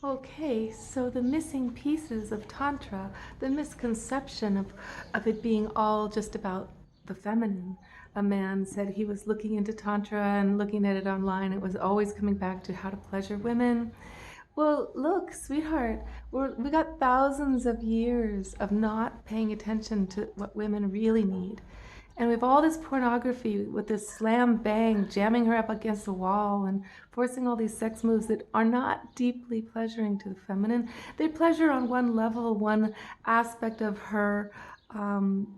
Okay, so the missing pieces of Tantra, the misconception of it being all just about the feminine. A man said he was looking into Tantra and looking at it online. It was always coming back to how to pleasure women. Well, look, sweetheart, we got thousands of years of not paying attention to what women really need. And we have all this pornography with this slam bang, jamming her up against the wall and forcing all these sex moves that are not deeply pleasuring to the feminine. They pleasure on one level, one aspect of her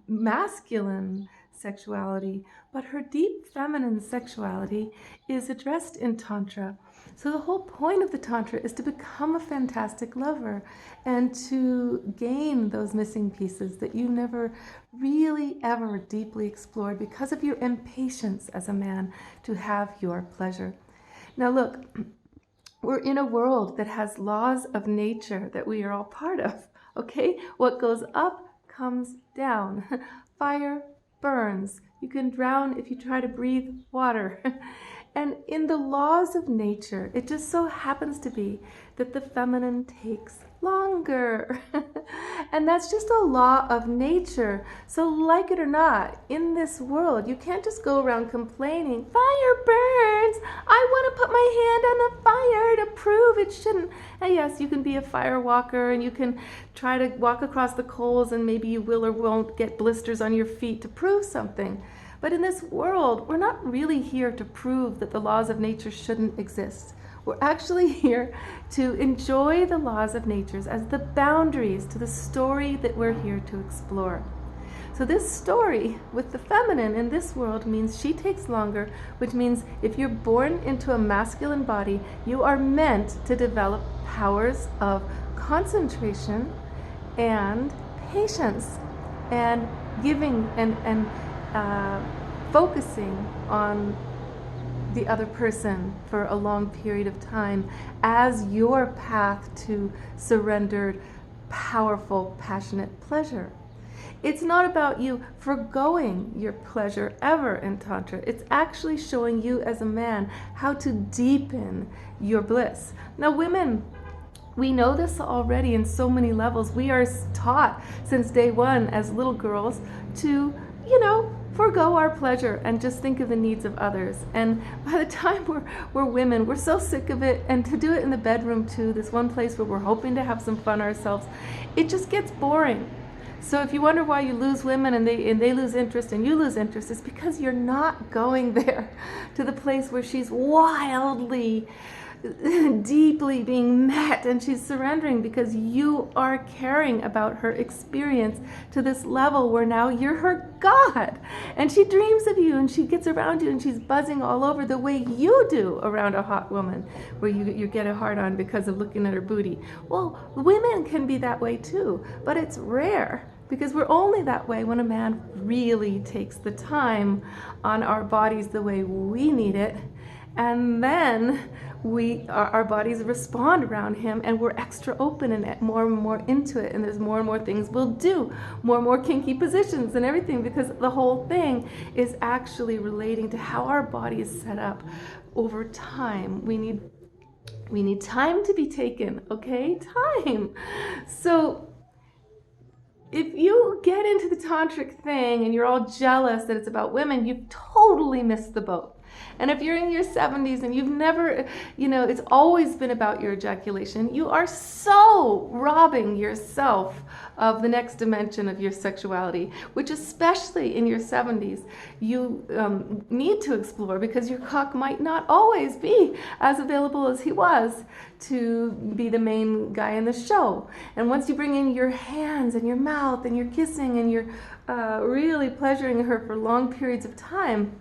masculine sexuality, but her deep feminine sexuality is addressed in Tantra. So the whole point of the Tantra is to become a fantastic lover and to gain those missing pieces that you never really ever deeply explored because of your impatience as a man to have your pleasure. Now look, we're in a world that has laws of nature that we are all part of, okay? What goes up comes down. Fire burns. You can drown if you try to breathe water. And in the laws of nature, it just so happens to be that the feminine takes longer. And that's just a law of nature. So like it or not, in this world, you can't just go around complaining, fire burns, I want to put my hand on the fire to prove it shouldn't. And yes, you can be a fire walker and you can try to walk across the coals and maybe you will or won't get blisters on your feet to prove something. But in this world, we're not really here to prove that the laws of nature shouldn't exist. We're actually here to enjoy the laws of nature as the boundaries to the story that we're here to explore. So this story with the feminine in this world means she takes longer, which means if you're born into a masculine body, you are meant to develop powers of concentration and patience and giving and focusing on the other person for a long period of time as your path to surrendered, powerful, passionate pleasure. It's not about you forgoing your pleasure ever in Tantra. It's actually showing you as a man how to deepen your bliss. Now, women, we know this already in so many levels. We are taught since day one as little girls to, forgo our pleasure and just think of the needs of others. And by the time we're women, we're so sick of it. And to do it in the bedroom too, this one place where we're hoping to have some fun ourselves, it just gets boring. So if you wonder why you lose women and they lose interest and you lose interest, it's because you're not going there to the place where she's wildly deeply being met and she's surrendering because you are caring about her experience to this level where now you're her God and she dreams of you and she gets around you and she's buzzing all over the way you do around a hot woman where you get a hard on because of looking at her booty. Well, women can be that way too, but it's rare because we're only that way when a man really takes the time on our bodies the way we need it. And then our bodies respond around him and we're extra open and more into it, and there's more and more things we'll do, more and more kinky positions and everything, because the whole thing is actually relating to how our body is set up over time. We need time to be taken, okay? Time. So if you get into the tantric thing and you're all jealous that it's about women, you've totally missed the boat. And if you're in your 70s and you've never, it's always been about your ejaculation, you are so robbing yourself of the next dimension of your sexuality, which especially in your 70s, you need to explore, because your cock might not always be as available as he was to be the main guy in the show. And once you bring in your hands and your mouth and you're kissing and you're really pleasuring her for long periods of time,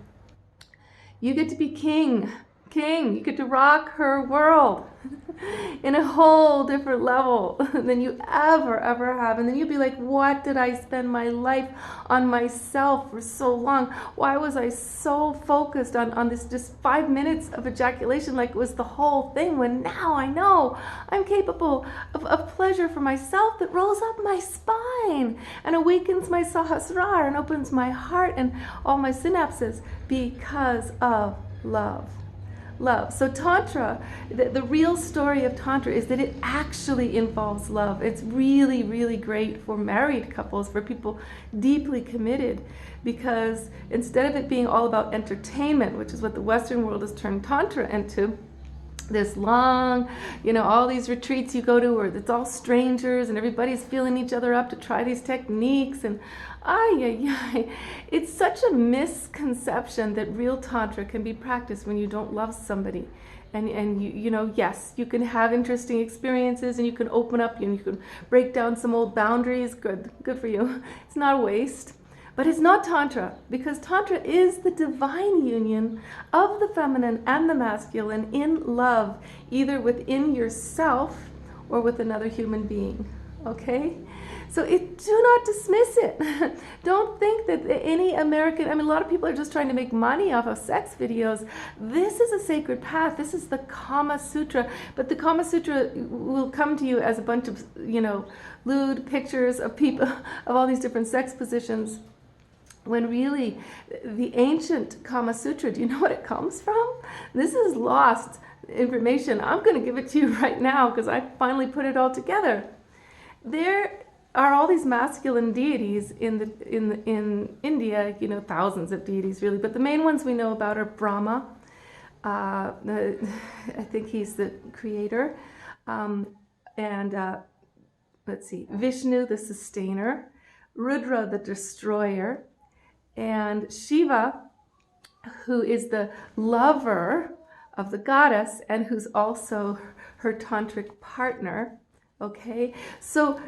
you get to be king. You get to rock her world in a whole different level than you ever have. And then you'll be like, what did I spend my life on myself for so long? Why was I so focused on this just 5 minutes of ejaculation like it was the whole thing, when now I know I'm capable of pleasure for myself that rolls up my spine and awakens my sahasrara and opens my heart and all my synapses because of love. love. So Tantra, the real story of Tantra is that it actually involves love. It's really, really great for married couples, for people deeply committed, because instead of it being all about entertainment, which is what the Western world has turned Tantra into, this long, all these retreats you go to where it's all strangers and everybody's feeling each other up to try these techniques, and it's such a misconception that real Tantra can be practiced when you don't love somebody. And yes, you can have interesting experiences and you can open up and you can break down some old boundaries. Good for you. It's not a waste. But it's not Tantra, because Tantra is the divine union of the feminine and the masculine in love, either within yourself or with another human being. Okay? So do not dismiss it. Don't think that any American, a lot of people are just trying to make money off of sex videos. This is a sacred path. This is the Kama Sutra. But the Kama Sutra will come to you as a bunch of, lewd pictures of people, of all these different sex positions. When really, the ancient Kama Sutra, do you know what it comes from? This is lost information. I'm going to give it to you right now because I finally put it all together. There are all these masculine deities in India, thousands of deities really, but the main ones we know about are Brahma. I think he's the creator. Let's see, Vishnu, the sustainer, Rudra, the destroyer, and Shiva, who is the lover of the goddess and who's also her tantric partner. Okay, so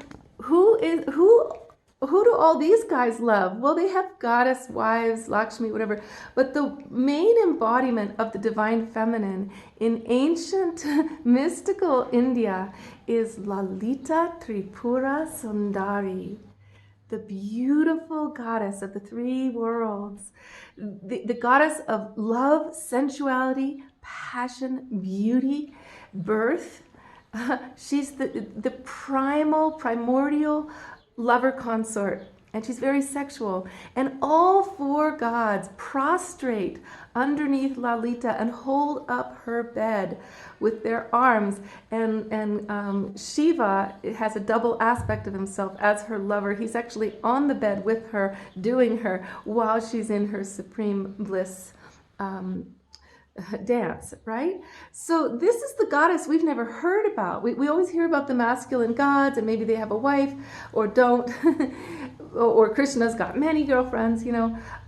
who do all these guys love? Well, they have goddess wives, Lakshmi, whatever, but the main embodiment of the divine feminine in ancient mystical India is Lalita Tripura Sundari, the beautiful goddess of the three worlds, the goddess of love, sensuality, passion, beauty, birth. She's the primordial lover consort, and she's very sexual. And all four gods prostrate underneath Lalita and hold up her bed with their arms. And Shiva has a double aspect of himself as her lover. He's actually on the bed with her, doing her while she's in her supreme bliss dance, right? So this is the goddess we've never heard about. We always hear about the masculine gods, and maybe they have a wife or don't, or Krishna's got many girlfriends,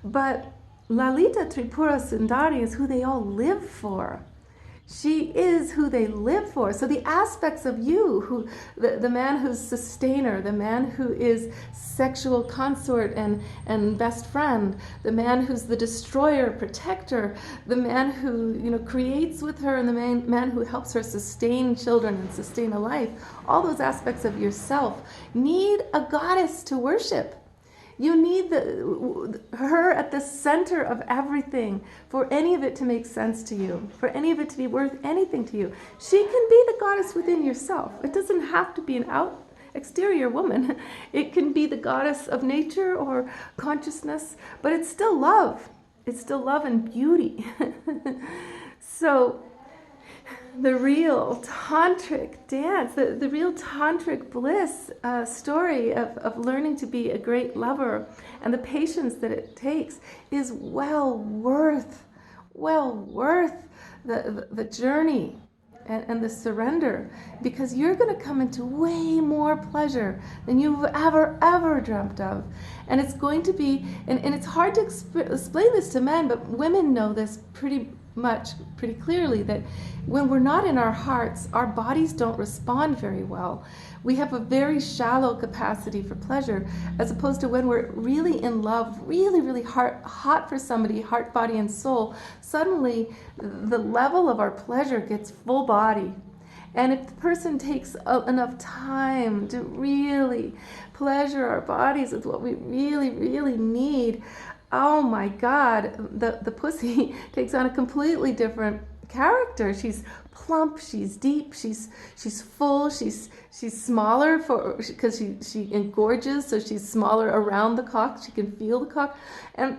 but Lalita Tripura Sundari is who they all live for. She is who they live for. So the aspects of you, who the man who's sustainer, the man who is sexual consort and best friend, the man who's the destroyer, protector, the man who creates with her, and the man who helps her sustain children and sustain a life, all those aspects of yourself need a goddess to worship. You need her at the center of everything for any of it to make sense to you, for any of it to be worth anything to you. She can be the goddess within yourself. It doesn't have to be an exterior woman. It can be the goddess of nature or consciousness, but it's still love. It's still love and beauty. So the real tantric dance, the real tantric bliss story of learning to be a great lover and the patience that it takes is well worth the journey and the surrender, because you're going to come into way more pleasure than you've ever dreamt of. And it's going to be, and it's hard to explain this to men, but women know this pretty clearly, that when we're not in our hearts, our bodies don't respond very well. We have a very shallow capacity for pleasure, as opposed to when we're really in love, really hot for somebody, heart, body, and soul. Suddenly, the level of our pleasure gets full body. And if the person takes enough time to really pleasure our bodies with what we really need, oh my God, the pussy takes on a completely different character. She's plump, she's deep, she's full, she's smaller because she engorges, so she's smaller around the cock. She can feel the cock, and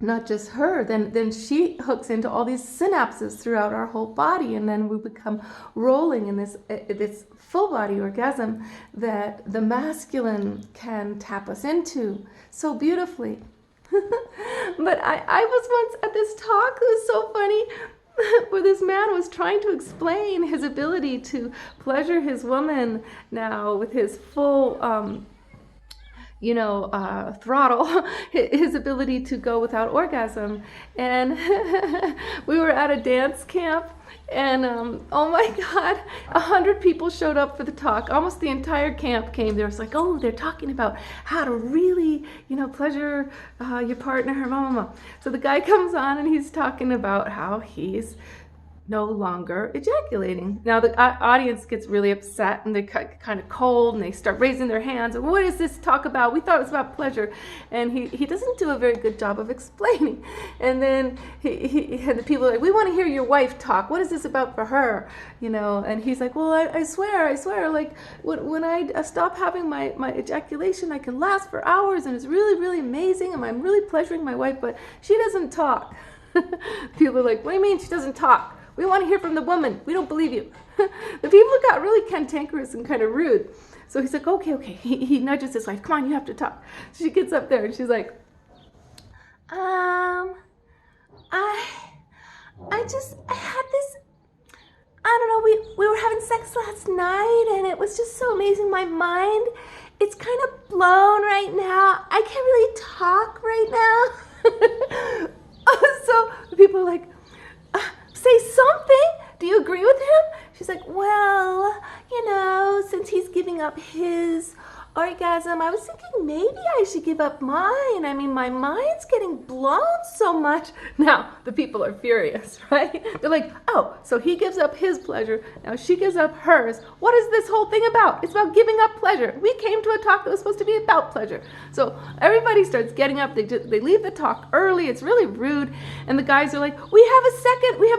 not just her, then she hooks into all these synapses throughout our whole body, and then we become rolling in this full body orgasm that the masculine can tap us into so beautifully. But I was once at this talk. It was so funny, where this man was trying to explain his ability to pleasure his woman now with his full throttle, his ability to go without orgasm. And we were at a dance camp, and oh my God, 100 people showed up for the talk. Almost the entire camp came. There was like, oh, they're talking about how to really, pleasure your partner. So the guy comes on and he's talking about how he's no longer ejaculating. Now the audience gets really upset, and they kind of cold, and they start raising their hands. And what is this talk about? We thought it was about pleasure. And he doesn't do a very good job of explaining. And then he had the people like, we want to hear your wife talk. What is this about for her? And he's like, well, I swear, like when I stop having my ejaculation, I can last for hours, and it's really, really amazing, and I'm really pleasuring my wife, but she doesn't talk. People are like, what do you mean she doesn't talk? We want to hear from the woman. We don't believe you. The people got really cantankerous and kind of rude. So he's like, okay. He nudges his wife. Come on, you have to talk. She gets up there and she's like, I had this, I don't know, we were having sex last night, and it was just so amazing. My mind, it's kind of blown right now. I can't really talk right now. So the people are like, say something. Do you agree with him? She's like, well, since he's giving up his orgasm, I was thinking maybe I should give up mine. I mean, my mind's getting blown so much. Now, the people are furious, right? They're like, oh, so he gives up his pleasure. Now she gives up hers. What is this whole thing about? It's about giving up pleasure. We came to a talk that was supposed to be about pleasure. So everybody starts getting up. They leave the talk early. It's really rude. And the guys are like, we have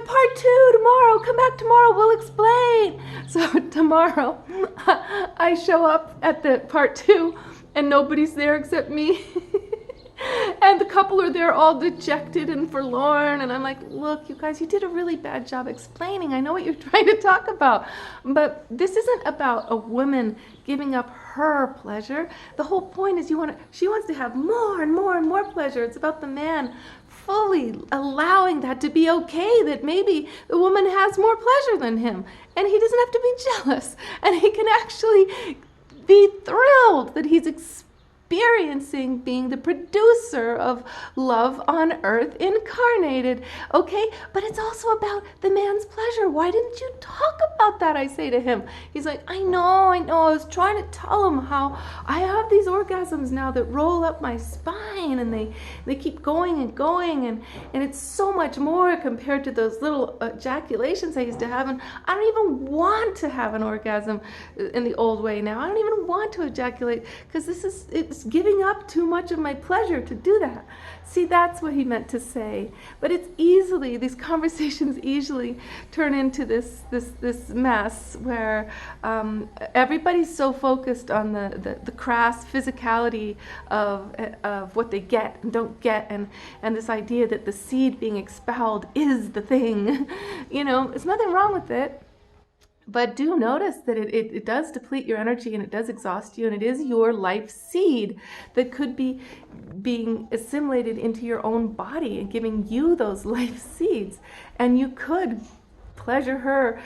part 2 tomorrow. Come back tomorrow. We'll explain. So tomorrow, I show up at the part 2, and nobody's there except me. And the couple are there all dejected and forlorn, and I'm like, look, you guys, you did a really bad job explaining. I know what you're trying to talk about, but this isn't about a woman giving up her pleasure. The whole point is she wants to have more and more and more pleasure. It's about the man fully allowing that to be okay, that maybe the woman has more pleasure than him, and he doesn't have to be jealous, and he can actually be thrilled that he's experiencing being the producer of love on earth incarnated. Okay, but it's also about the man's pleasure. Why didn't you talk about that? I say to him. He's like, I know. I was trying to tell him how I have these orgasms now that roll up my spine, and they keep going and going, and it's so much more compared to those little ejaculations I used to have, and I don't even want to have an orgasm in the old way now. I don't even want to ejaculate, because it's giving up too much of my pleasure to do that. See, that's what he meant to say. But these conversations easily turn into this mess where everybody's so focused on the crass physicality of what they get and don't get, and this idea that the seed being expelled is the thing. There's nothing wrong with it. But do notice that it does deplete your energy, and it does exhaust you, and it is your life seed that could be being assimilated into your own body and giving you those life seeds. And you could pleasure her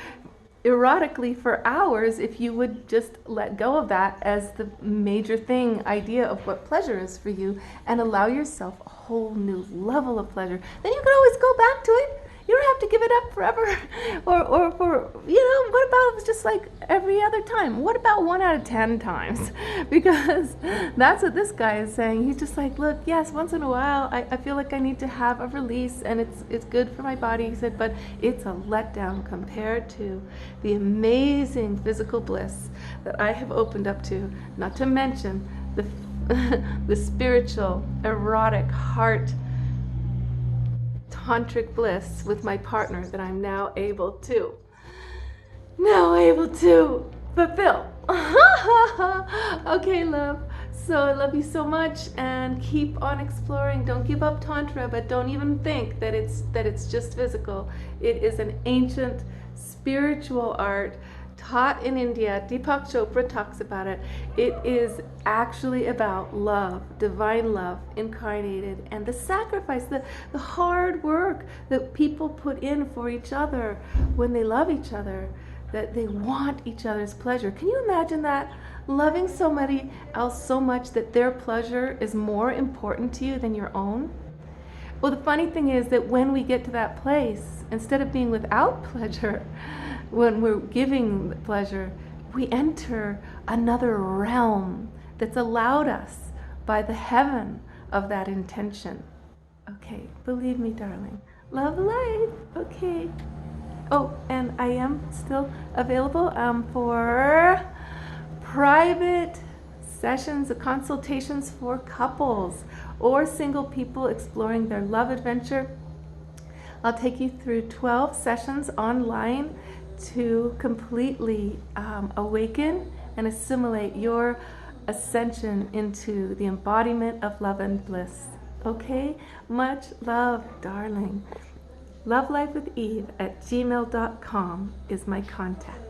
erotically for hours if you would just let go of that as the major idea of what pleasure is for you, and allow yourself a whole new level of pleasure. Then you can always go back to it. You don't have to give it up forever. Or what about just like every other time? What about 1 out of 10 times? Because that's what this guy is saying. He's just like, look, yes, once in a while, I feel like I need to have a release, and it's good for my body, he said, but it's a letdown compared to the amazing physical bliss that I have opened up to, not to mention the spiritual, erotic, heart, tantric bliss with my partner that I'm now able to fulfill. Okay, love. So I love you so much, and keep on exploring. Don't give up Tantra, but don't even think that it's just physical. It is an ancient spiritual art taught in India. Deepak Chopra talks about it. It is actually about love, divine love incarnated, and the sacrifice, the hard work that people put in for each other when they love each other, that they want each other's pleasure. Can you imagine that? Loving somebody else so much that their pleasure is more important to you than your own? Well, the funny thing is that when we get to that place, instead of being without pleasure, when we're giving pleasure, we enter another realm that's allowed us by the heaven of that intention. Okay, believe me, darling. Love life. Okay. Oh, and I am still available for private sessions, consultations for couples or single people exploring their love adventure. I'll take you through 12 sessions online to completely awaken and assimilate your ascension into the embodiment of love and bliss. Okay? Much love, darling. Lovelifewitheve@gmail.com is my contact.